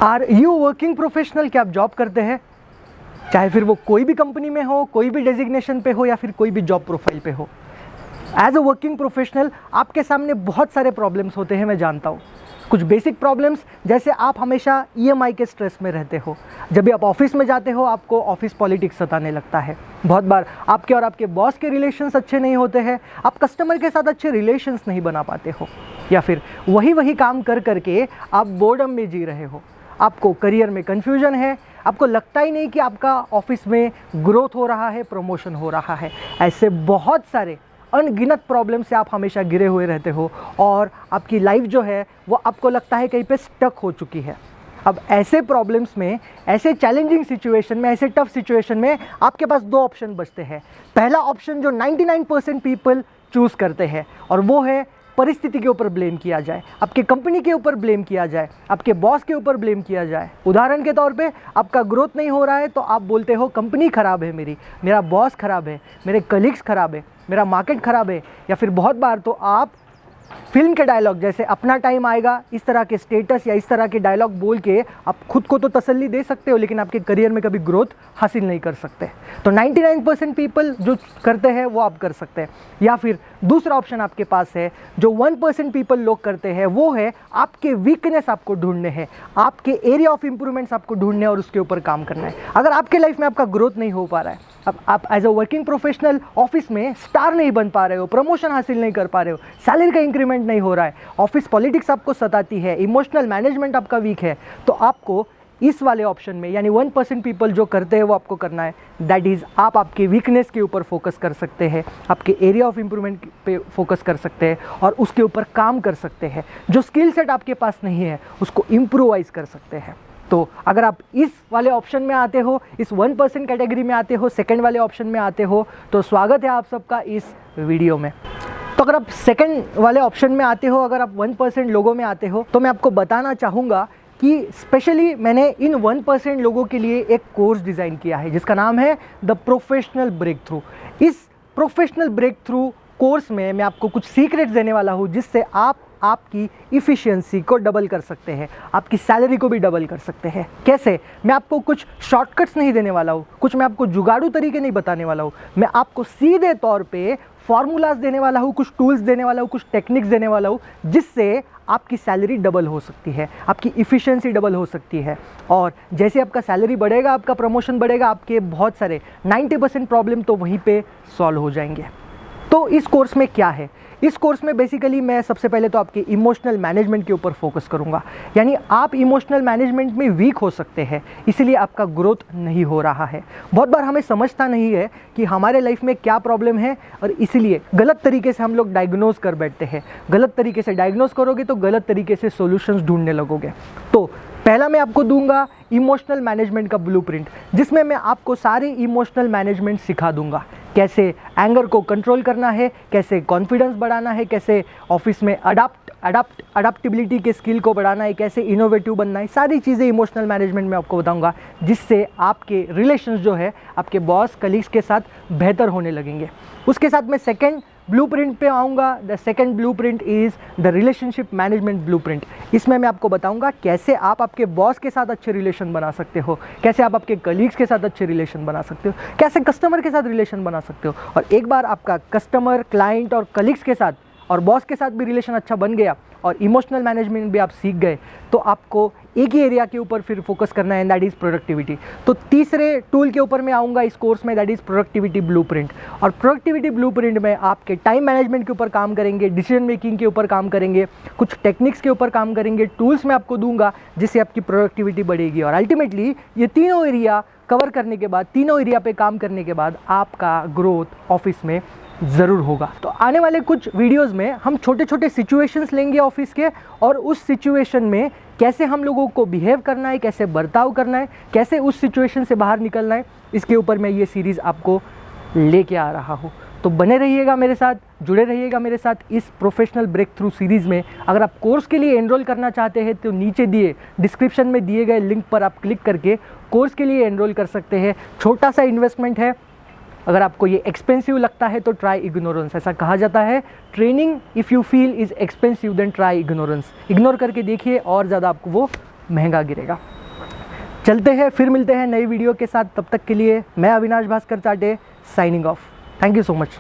Are you working professional? क्या आप job करते हैं? चाहे फिर वो कोई भी कंपनी में हो, कोई भी डेजिग्नेशन पे हो या फिर कोई भी जॉब प्रोफाइल पे हो। एज अ वर्किंग प्रोफेशनल आपके सामने बहुत सारे प्रॉब्लम्स होते हैं, मैं जानता हूँ। कुछ बेसिक प्रॉब्लम्स, जैसे आप हमेशा ईएमआई के स्ट्रेस में रहते हो। जब भी आप ऑफिस में जाते हो आपको ऑफिस पॉलिटिक्स सताने लगता है। बहुत बार आपके और आपके बॉस के रिलेशंस अच्छे नहीं होते हैं, आप कस्टमर के साथ अच्छे रिलेशंस नहीं बना पाते हो, या फिर वही काम कर करके आप बोर्डम में जी रहे हो। आपको करियर में कन्फ्यूजन है, आपको लगता ही नहीं कि आपका ऑफिस में ग्रोथ हो रहा है, प्रमोशन हो रहा है। ऐसे बहुत सारे अनगिनत प्रॉब्लम से आप हमेशा घिरे हुए रहते हो और आपकी लाइफ जो है वो आपको लगता है कहीं पे स्टक हो चुकी है। अब ऐसे प्रॉब्लम्स में, ऐसे चैलेंजिंग सिचुएशन में, ऐसे टफ सिचुएशन में आपके पास दो ऑप्शन बचते हैं। पहला ऑप्शन जो 99% पीपल चूज़ करते हैं और वो है परिस्थिति के ऊपर ब्लेम किया जाए, आपके कंपनी के ऊपर ब्लेम किया जाए, आपके बॉस के ऊपर ब्लेम किया जाए। उदाहरण के तौर पे आपका ग्रोथ नहीं हो रहा है तो आप बोलते हो कंपनी ख़राब है मेरा बॉस ख़राब है, मेरे कलीग्स ख़राब है, मेरा मार्केट ख़राब है। या फिर बहुत बार तो आप फिल्म के डायलॉग जैसे अपना टाइम आएगा, इस तरह के स्टेटस या इस तरह के डायलॉग बोल के आप खुद को तो तसल्ली दे सकते हो, लेकिन आपके करियर में कभी ग्रोथ हासिल नहीं कर सकते। तो 99% पीपल जो करते हैं वो आप कर सकते हैं। या फिर दूसरा ऑप्शन आपके पास है जो 1% पीपल लोग करते हैं, वो है आपके वीकनेस आपको ढूंढने हैं, आपके एरिया ऑफ इंप्रूवमेंट्स आपको ढूंढने और उसके ऊपर काम करना है। अगर आपके लाइफ में आपका ग्रोथ नहीं हो पा रहा है, अब आप as a working professional office में स्टार नहीं बन पा रहे हो, प्रमोशन हासिल नहीं कर पा रहे हो, सैलरी का इंक्रीमेंट नहीं हो रहा है, ऑफिस पॉलिटिक्स आपको सताती है, इमोशनल मैनेजमेंट आपका वीक है, तो आपको इस वाले ऑप्शन में यानी 1% पीपल जो करते हैं वो आपको करना है। दैट इज़ आप आपके वीकनेस के ऊपर फोकस कर सकते हैं, आपके एरिया ऑफ इंप्रूवमेंट पे फोकस कर सकते हैं और उसके ऊपर काम कर सकते हैं। जो स्किल सेट आपके पास नहीं है उसको इम्प्रूवाइज कर सकते हैं। तो अगर आप इस वाले ऑप्शन में आते हो, इस 1% कैटेगरी में आते हो, सेकंड वाले ऑप्शन में आते हो, तो स्वागत है आप सबका इस वीडियो में। तो अगर आप सेकंड वाले ऑप्शन में आते हो, अगर आप 1% लोगों में आते हो, तो मैं आपको बताना चाहूँगा कि स्पेशली मैंने इन 1% लोगों के लिए एक कोर्स डिज़ाइन किया है जिसका नाम है द प्रोफेशनल ब्रेक थ्रू। इस प्रोफेशनल ब्रेक थ्रू कोर्स में मैं आपको कुछ सीक्रेट्स देने वाला हूँ जिससे आप आपकी इफ़िशियंसी को डबल कर सकते हैं, आपकी सैलरी को भी डबल कर सकते हैं। कैसे? मैं आपको कुछ शॉर्टकट्स नहीं देने वाला हूँ, कुछ मैं आपको जुगाड़ू तरीके नहीं बताने वाला हूँ, मैं आपको सीधे तौर पे फॉर्मूलाज देने वाला हूँ, कुछ टूल्स देने वाला हूँ, कुछ टेक्निक्स देने वाला हूँ जिससे आपकी सैलरी डबल हो सकती है, आपकी इफ़िशियंसी डबल हो सकती है। और जैसे आपका सैलरी बढ़ेगा, आपका प्रमोशन बढ़ेगा, आपके बहुत सारे 90% प्रॉब्लम तो वहीं पे सॉल्व हो जाएंगे। तो इस कोर्स में क्या है? इस कोर्स में बेसिकली मैं सबसे पहले तो आपके इमोशनल मैनेजमेंट के ऊपर फोकस करूंगा। यानी आप इमोशनल मैनेजमेंट में वीक हो सकते हैं, इसीलिए आपका ग्रोथ नहीं हो रहा है। बहुत बार हमें समझता नहीं है कि हमारे लाइफ में क्या प्रॉब्लम है और इसीलिए गलत तरीके से हम लोग डायग्नोज कर बैठते हैं। गलत तरीके से डायग्नोज करोगे तो गलत तरीके से सॉल्यूशंस ढूंढने लगोगे। तो पहला मैं आपको दूंगा इमोशनल मैनेजमेंट का ब्लूप्रिंट, जिसमें मैं आपको सारे इमोशनल मैनेजमेंट सिखा दूंगा। कैसे एंगर को कंट्रोल करना है, कैसे कॉन्फिडेंस बढ़ाना है, कैसे ऑफिस में अडाप्टिबिलिटी के स्किल को बढ़ाना है, कैसे इनोवेटिव बनना है, सारी चीज़ें इमोशनल मैनेजमेंट में आपको बताऊंगा जिससे आपके रिलेशंस जो है आपके बॉस कलीग्स के साथ बेहतर होने लगेंगे। उसके साथ मैं सेकेंड ब्लूप्रिंट पे आऊँगा। The second blueprint is the relationship management blueprint. इसमें मैं आपको बताऊंगा कैसे आप आपके बॉस के साथ अच्छे रिलेशन बना सकते हो, कैसे आप आपके कलीग्स के साथ अच्छे रिलेशन बना सकते हो, कैसे कस्टमर के साथ रिलेशन बना सकते हो। और एक बार आपका कस्टमर, क्लाइंट और कलीग्स के साथ और बॉस के साथ भी रिलेशन अच्छा बन गया और इमोशनल मैनेजमेंट भी आप सीख गए, तो आपको एक ही एरिया के ऊपर फिर फोकस करना है, दैट इज़ प्रोडक्टिविटी। तो तीसरे टूल के ऊपर मैं आऊँगा इस कोर्स में, दैट इज़ प्रोडक्टिविटी ब्लूप्रिंट। और प्रोडक्टिविटी ब्लूप्रिंट में आपके टाइम मैनेजमेंट के ऊपर काम करेंगे, डिसीजन मेकिंग के ऊपर काम करेंगे, कुछ टेक्निक्स के ऊपर काम करेंगे, टूल्स मैं आपको दूंगा जिससे आपकी प्रोडक्टिविटी बढ़ेगी। और अल्टीमेटली ये तीनों एरिया कवर करने के बाद, तीनों एरिया पे काम करने के बाद आपका ग्रोथ ऑफिस में ज़रूर होगा। तो आने वाले कुछ वीडियोस में हम छोटे छोटे सिचुएशंस लेंगे ऑफिस के, और उस सिचुएशन में कैसे हम लोगों को बिहेव करना है, कैसे बर्ताव करना है, कैसे उस सिचुएशन से बाहर निकलना है, इसके ऊपर मैं ये सीरीज़ आपको लेके आ रहा हूँ। तो बने रहिएगा मेरे साथ, जुड़े रहिएगा मेरे साथ इस प्रोफेशनल ब्रेक थ्रू सीरीज़ में। अगर आप कोर्स के लिए एनरोल करना चाहते हैं तो नीचे दिए डिस्क्रिप्शन में दिए गए लिंक पर आप क्लिक करके कोर्स के लिए एनरोल कर सकते हैं। छोटा सा इन्वेस्टमेंट है। अगर आपको ये एक्सपेंसिव लगता है तो ट्राई इग्नोरेंस। ऐसा कहा जाता है, training if you feel is expensive than try ignorance. Ignore करके देखिए और ज़्यादा आपको वो महंगा गिरेगा। चलते हैं, फिर मिलते हैं नई वीडियो के साथ। तब तक के लिए मैं अविनाश भास्कर चाटे signing off. Thank you so much.